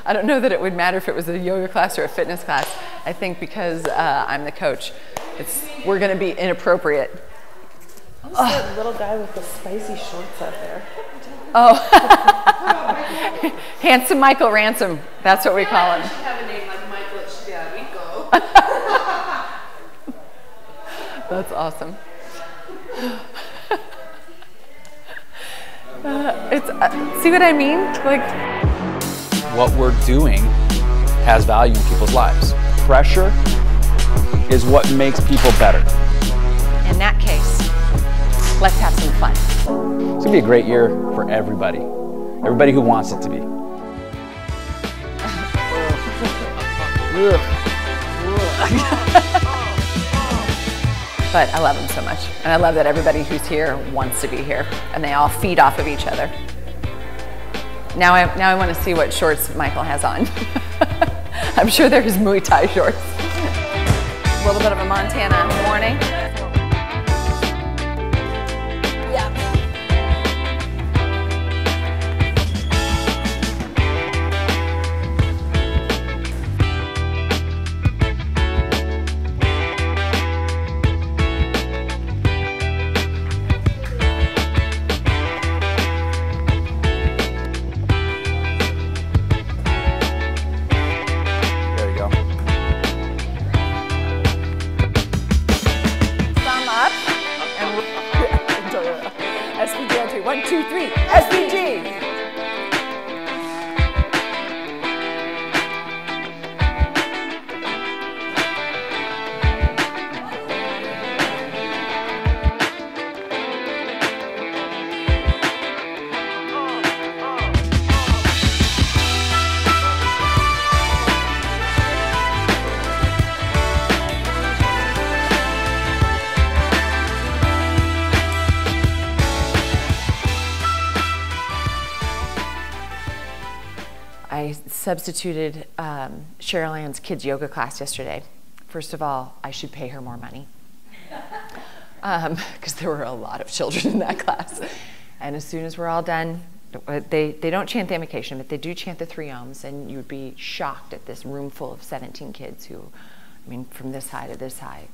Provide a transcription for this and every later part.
I don't know that it would matter if it was a yoga class or a fitness class. I think because I'm the coach, we're going to be inappropriate. Who's that little guy with the spicy shorts out there? Oh, Handsome Michael Ransom. That's what we call him. I should have a name like Michael. It should be out Rico. That's awesome. See what I mean? Like, what we're doing has value in people's lives. Pressure is what makes people better. In that case, let's have some fun. It's gonna be a great year for everybody. Everybody who wants it to be. But I love them so much. And I love that everybody who's here wants to be here. And they all feed off of each other. Now I want to see what shorts Michael has on. I'm sure they're his Muay Thai shorts. A little bit of a Montana morning. SBG, 1, 2, 3, SBG! I substituted Cheryl Ann's kids yoga class yesterday. First of all, I should pay her more money because there were a lot of children in that class. And as soon as we're all done, they don't chant the invocation, but they do chant the 3 ohms, and you'd be shocked at this room full of 17 kids who, I mean, from this high to this high,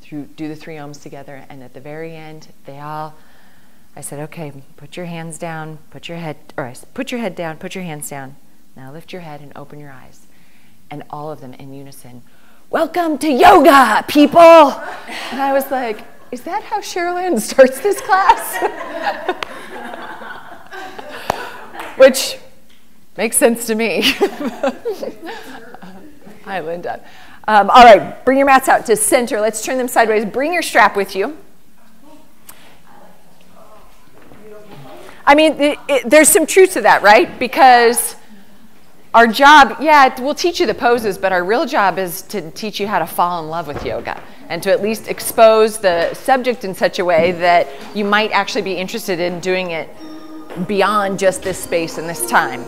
do the 3 ohms together. And at the very end, I said, okay, put your hands down, put your head down, put your hands down. Now lift your head and open your eyes. And all of them in unison, welcome to yoga, people! And I was like, is that how Cheryl Ann starts this class? Which makes sense to me. Hi, Linda. All right, bring your mats out to center. Let's turn them sideways. Bring your strap with you. I mean, there's some truth to that, right? Because our job, yeah, we'll teach you the poses, but our real job is to teach you how to fall in love with yoga and to at least expose the subject in such a way that you might actually be interested in doing it beyond just this space and this time.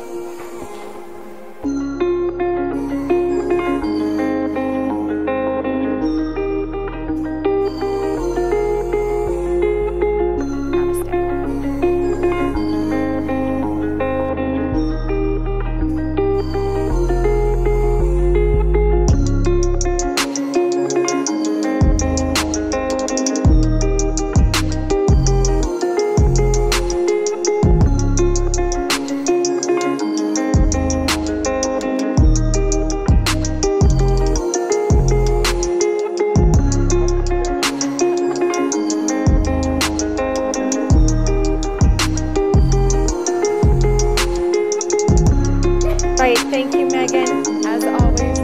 Thank you, Megan, as always.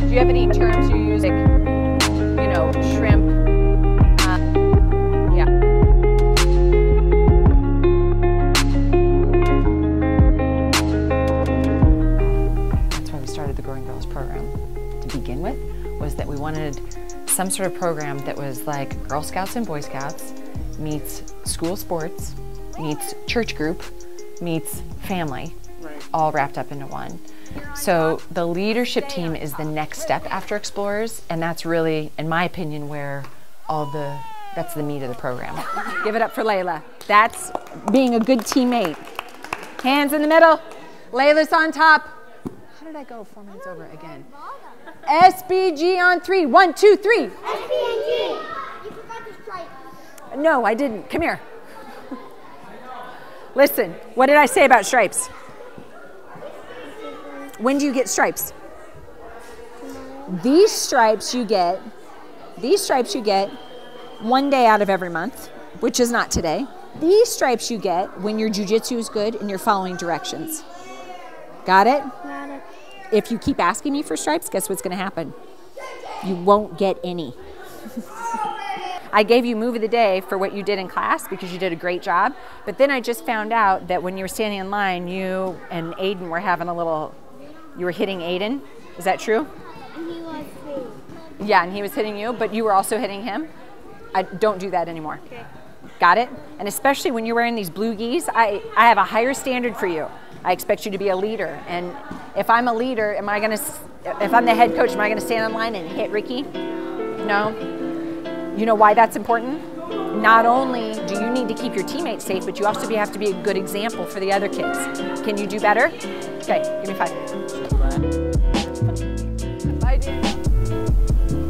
Do you have any terms you use, like, you know, shrimp? Yeah. That's why we started the Growing Girls program to begin with, was that we wanted some sort of program that was like Girl Scouts and Boy Scouts, meets school sports, meets church group, meets family, right, all wrapped up into one. So the leadership team is the next step after Explorers, and that's really, in my opinion, where all the That's the meat of the program. Give it up for Layla. That's being a good teammate. Hands in the middle. Layla's on top. How did I go 4 minutes over again? SBG on 3. 1, 2, 3. SBG. You forgot the stripes. No, I didn't. Come here. Listen, what did I say about stripes? When do you get stripes? These stripes you get 1 day out of every month, which is not today. These stripes you get when your jiu-jitsu is good and you're following directions. Got it? Got it. If you keep asking me for stripes, guess what's going to happen? You won't get any. I gave you move of the day for what you did in class because you did a great job. But then I just found out that when you were standing in line, you and Aiden were having a little, you were hitting Aiden. Is that true? He was too. Yeah, and he was hitting you, but you were also hitting him. Don't do that anymore. Okay. Got it? And especially when you're wearing these blue gis, I have a higher standard for you. I expect you to be a leader. And if I'm a leader, if I'm the head coach, am I gonna stand in line and hit Ricky? No. You know why that's important? Not only do you need to keep your teammates safe, but you also have to be a good example for the other kids. Can you do better? Okay, give me 5. I did.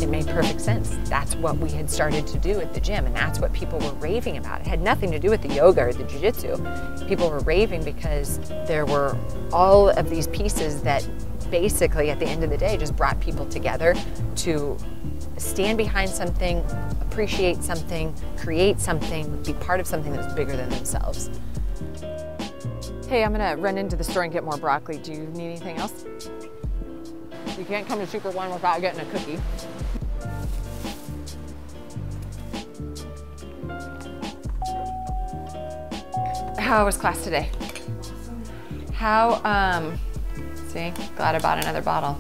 It made perfect sense. That's what we had started to do at the gym, and that's what people were raving about. It had nothing to do with the yoga or the jiu-jitsu. People were raving because there were all of these pieces that basically, at the end of the day, just brought people together to stand behind something, appreciate something, create something, be part of something that's bigger than themselves. Hey, I'm gonna run into the store and get more broccoli. Do you need anything else? You can't come to Secret One without getting a cookie. How was class today? How, see, glad I bought another bottle.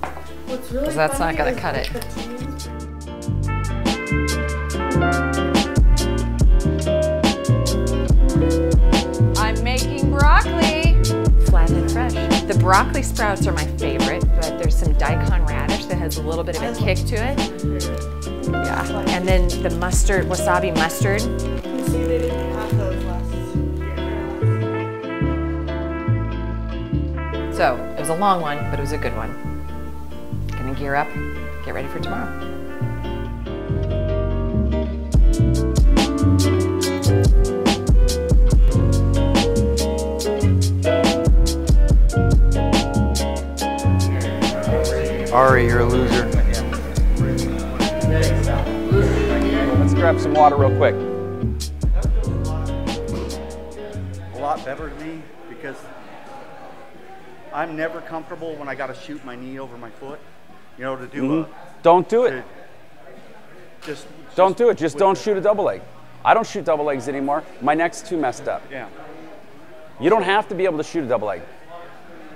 What's really Because that's not funny gonna cut is it. the teams- I'm making broccoli. Flat and fresh. The broccoli sprouts are my favorite, but there's some daikon radish that has a little bit of a kick to it. Yeah, and then the mustard, wasabi mustard. You see, they didn't have those last year. So it was a long one, but it was a good one. Gonna gear up, get ready for tomorrow. Ari, you're a loser. Let's grab some water real quick. A lot better to me because I'm never comfortable when I got to shoot my knee over my foot, you know, to do Don't do it. just Don't do it. Just with don't the- shoot a double leg. I don't shoot double legs anymore. My neck's too messed up. Yeah. You don't have to be able to shoot a double leg.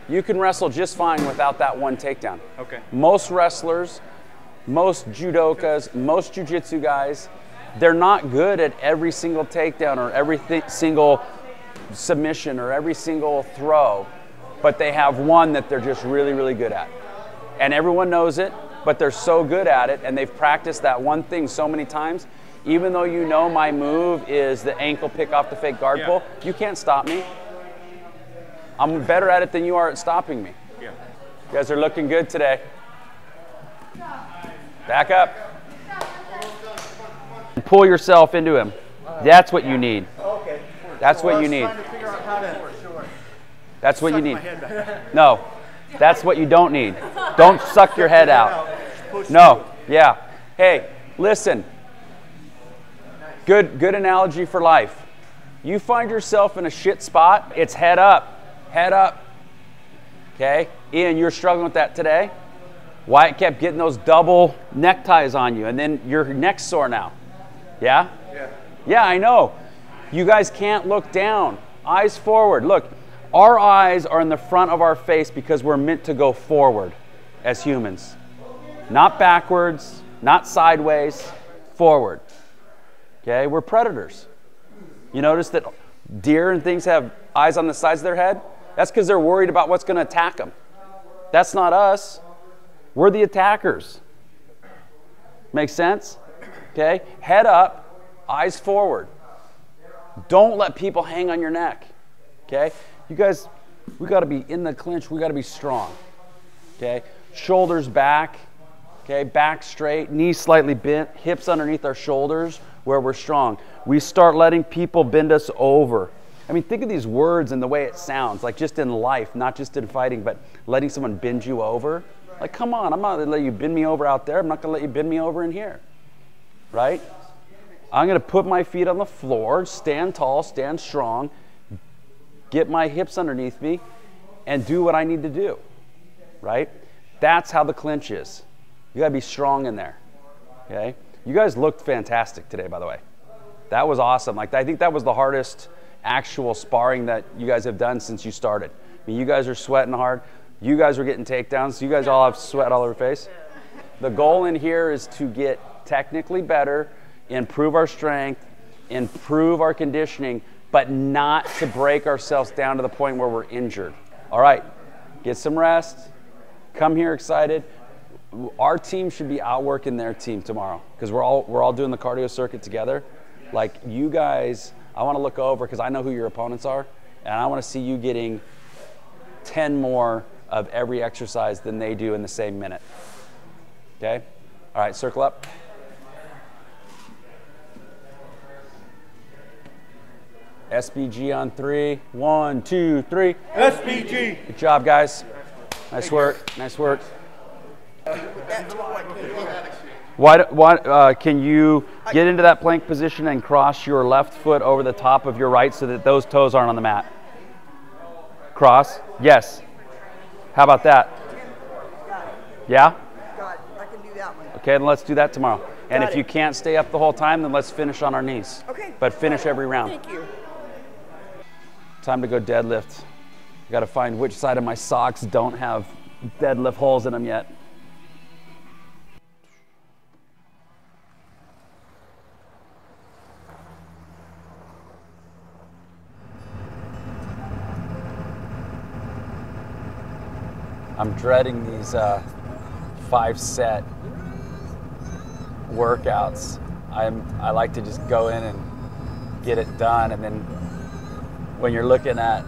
You can wrestle just fine without that one takedown. Okay. Most wrestlers, most judokas, most jiu-jitsu guys, they're not good at every single takedown or every single submission or every single throw, but they have one that they're just really, really good at. And everyone knows it, but they're so good at it, and they've practiced that one thing so many times. Even though you know my move is the ankle pick off the fake guard pull, you can't stop me. I'm better at it than you are at stopping me. Yeah. You guys are looking good today. Back up. Pull yourself into him. That's what you need. Okay. That's what you need. Trying to figure out how to That's what you suck need. my head back. No, that's what you don't need. Don't suck your head out. Push No, yeah. Hey, listen. Good analogy for life. You find yourself in a shit spot, it's head up. Head up. Okay? Ian, you're struggling with that today. Wyatt kept getting those double neckties on you, and then your neck's sore now. Yeah? Yeah. Yeah, I know. You guys can't look down. Eyes forward. Look, our eyes are in the front of our face because we're meant to go forward as humans. Not backwards, not sideways, forward. Okay? We're predators. You notice that deer and things have eyes on the sides of their head? That's because they're worried about what's going to attack them. That's not us. We're the attackers. Make sense? Okay? Head up, Eyes forward. Don't let people hang on your neck, okay? You guys, we got to be in the clinch. We got to be strong, okay? Shoulders back, okay? Back straight, knees slightly bent, hips underneath our shoulders where we're strong. We start letting people bend us over. I mean, think of these words and the way it sounds, like just in life, not just in fighting, but letting someone bend you over. Like, come on, I'm not going to let you bend me over out there. I'm not going to let you bend me over in here, right? I'm going to put my feet on the floor, stand tall, stand strong, get my hips underneath me, and do what I need to do, right? That's how the clinch is. You got to be strong in there, okay? You guys looked fantastic today, by the way. That was awesome. Like, I think that was the hardest actual sparring that you guys have done since you started. I mean, you guys are sweating hard. You guys are getting takedowns. You guys all have sweat all over your face. The goal in here is to get technically better, improve our strength, improve our conditioning, but not to break ourselves down to the point where we're injured. All right, get some rest. Come here excited. Our team should be outworking their team tomorrow because we're all doing the cardio circuit together. Like, you guys, I want to look over because I know who your opponents are, and I want to see you getting 10 more of every exercise than they do in the same minute. Okay? All right, circle up. SBG on 3. 1, 2, 3. SBG. Good job, guys. Nice work. Nice work. Can you get into that plank position and cross your left foot over the top of your right so that those toes aren't on the mat? Cross. Yes. How about that? Yeah? Got it. I can do that one. Okay, then let's do that tomorrow. And Got if it. you can't stay up the whole time, then let's finish on our knees. Okay. But finish every round. Thank you. Time to go deadlift. I got to find which side of my socks don't have deadlift holes in them yet. I'm dreading these 5-set workouts. I like to just go in and get it done, and then when you're looking at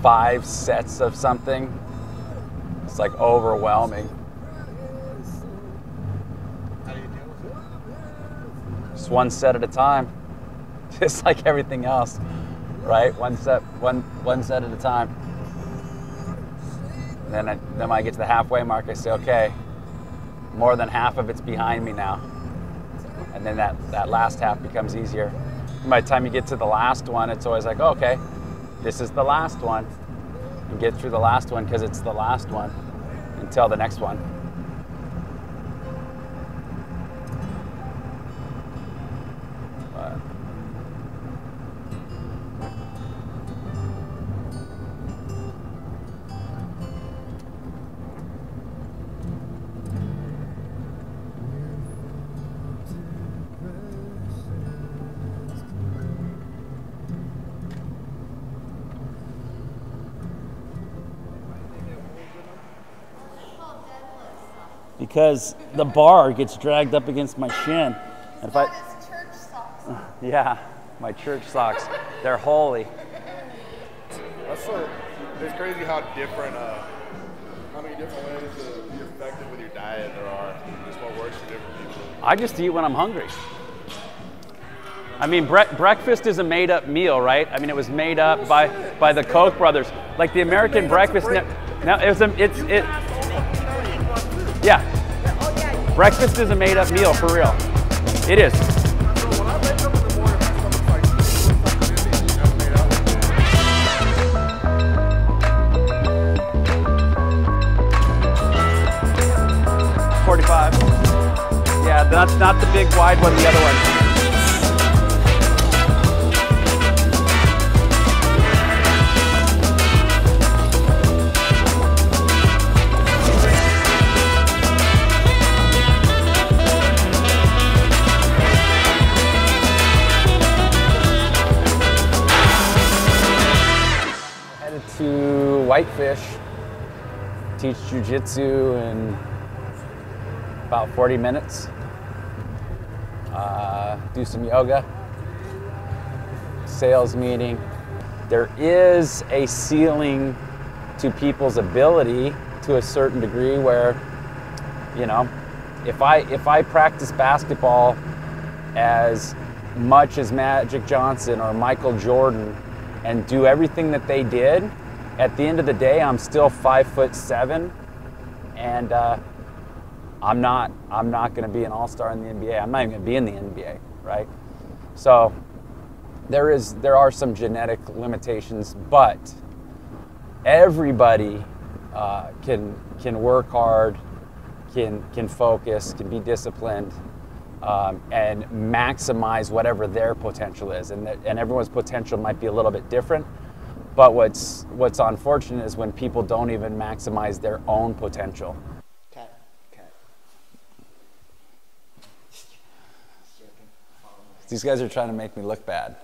5 sets of something, it's like overwhelming. How do you deal with it? Just one set at a time, just like everything else, right? One set at a time. And then when I get to the halfway mark, I say, okay, more than half of it's behind me now. And then that last half becomes easier. And by the time you get to the last one, it's always like, oh, okay, this is the last one. And get through the last one because it's the last one until the next one. Because the bar gets dragged up against my shin. And if I, church socks. yeah, my church socks, they're holy. It's crazy how different, how many different ways to be effective with your diet there are. Just what works for different people. I just eat when I'm hungry. I mean, breakfast is a made-up meal, right? I mean, it was made up by the Koch brothers. Like the American breakfast. Now yeah. Breakfast is a made-up meal, for real. It is. So when I wake up in the morning, my stomach's like, that's made up. 45. Yeah, that's not the big wide one, the other one. To Whitefish, teach Jiu Jitsu in about 40 minutes. do some yoga, sales meeting. There is a ceiling to people's ability to a certain degree where, you know, if I practice basketball as much as Magic Johnson or Michael Jordan and do everything that they did, at the end of the day, I'm still 5'7", and I'm not going to be an all-star in the NBA. I'm not even going to be in the NBA, right? So there are some genetic limitations, but everybody can work hard, can focus, can be disciplined, and maximize whatever their potential is. And everyone's potential might be a little bit different. But what's unfortunate is when people don't even maximize their own potential. These guys are trying to make me look bad.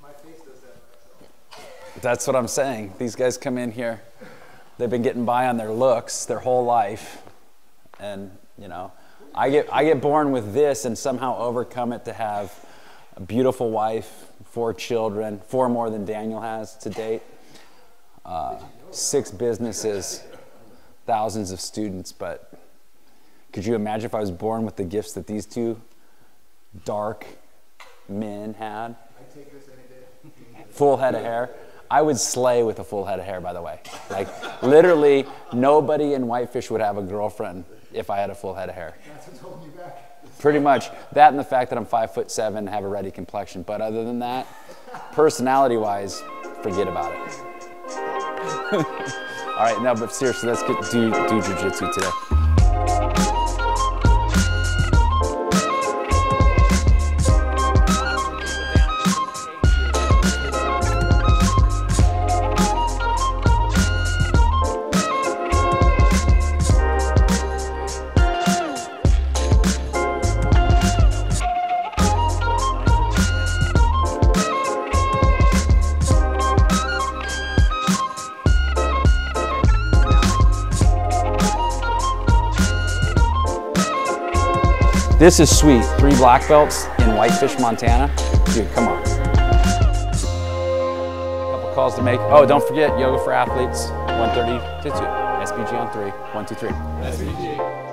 My face does that. That's what I'm saying. These guys come in here, they've been getting by on their looks their whole life, and you know, I get born with this and somehow overcome it to have a beautiful wife, 4 children, 4 more than Daniel has to date, 6 businesses, thousands of students. But could you imagine if I was born with the gifts that these 2 dark men had? I take this any day. Full head of hair. I would slay with a full head of hair, by the way. Like, literally, nobody in Whitefish would have a girlfriend if I had a full head of hair. That's what's holding you back. Pretty much. That and the fact that I'm 5'7" and have a ready complexion. But other than that, personality-wise, forget about it. All right, no, but seriously, let's do jiu-jitsu today. This is sweet. 3 black belts in Whitefish, Montana. Dude, come on. Couple calls to make. Oh, don't forget, yoga for athletes, 1:30 to 2. SBG on 3, 1, 2, 3. SBG.